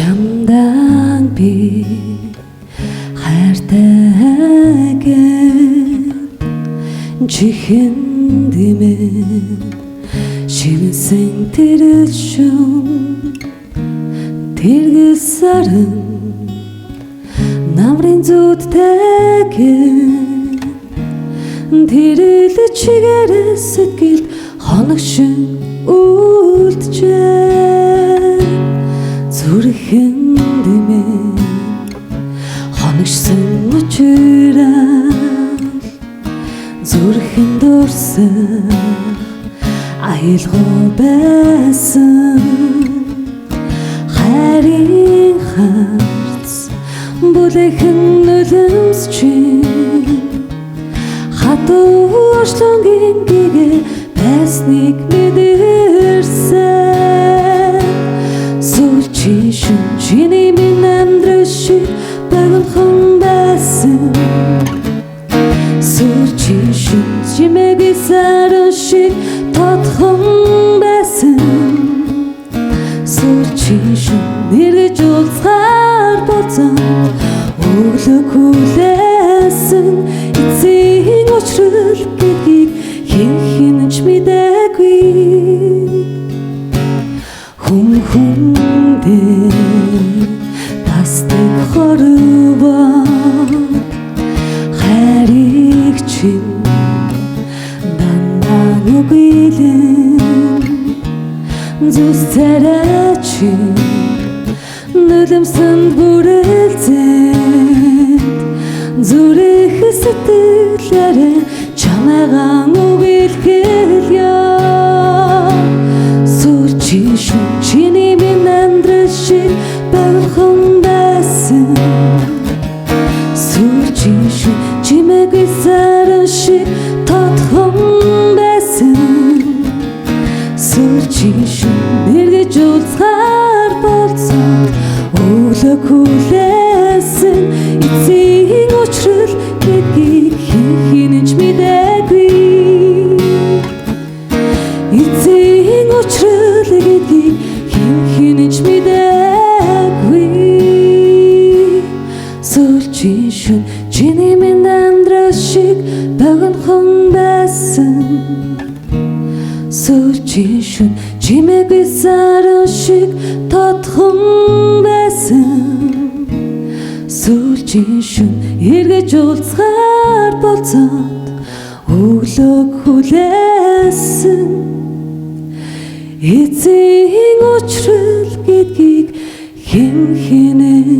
Чамдан би хайртайгэн чихэн дэмэн шивсэн тэрэлшүн тэргэл сарын намрын зүудтэйгэн тэрэл чигээрээ сэтгэл хоногшин үлджээ зүрхэн дэмэн хоногшсон учраа зүрхэн дурсан аялгаа байсан хайрын харц бүлэхэн нулимсчин хатуушлангийн гэгээ байсныг мэдэрсэн сүүлчийн шин чиний минь амьдрал шиг байгуулхан байсан сүүлчийн шин чимээгүй саран шиг тодхон байсан сүүлчийн шин нэргэж уулзгаар болзон өглөө хүлээсэн эцсийн учрал гэдгийг хинч мэдээгүй хүмдээ тасдаг хорвоо хайрыг чин дандаа нүгэлэн зүс царай чин нулимсанд бүрэлзэн зүрх сэтгэлээрээ чамайгаа үгэлхэлье сүүлчийн шин чиний минь амьдрал шиг байгуулхан байсан сүүлчийн шин чимээгүй саран шиг тодхон байсан сүүлчийн шин нэргэж уулзгаар болзон өглөө хүлээсэн эцсийн учрал гэдгийг хинч мэдээгүй эцсийн учрал гэдгийг хинч мэдээгүй сүүлчийн шин чиний минь амьдрал шиг байгуулхан байсан сүүлчийн шин чимээгүй саран шиг тодхон байсан сүүлчийн шин эргэж уулзгаар болцоод өглөө хүлээсэн эцсийн учрал гэдгийг хинэ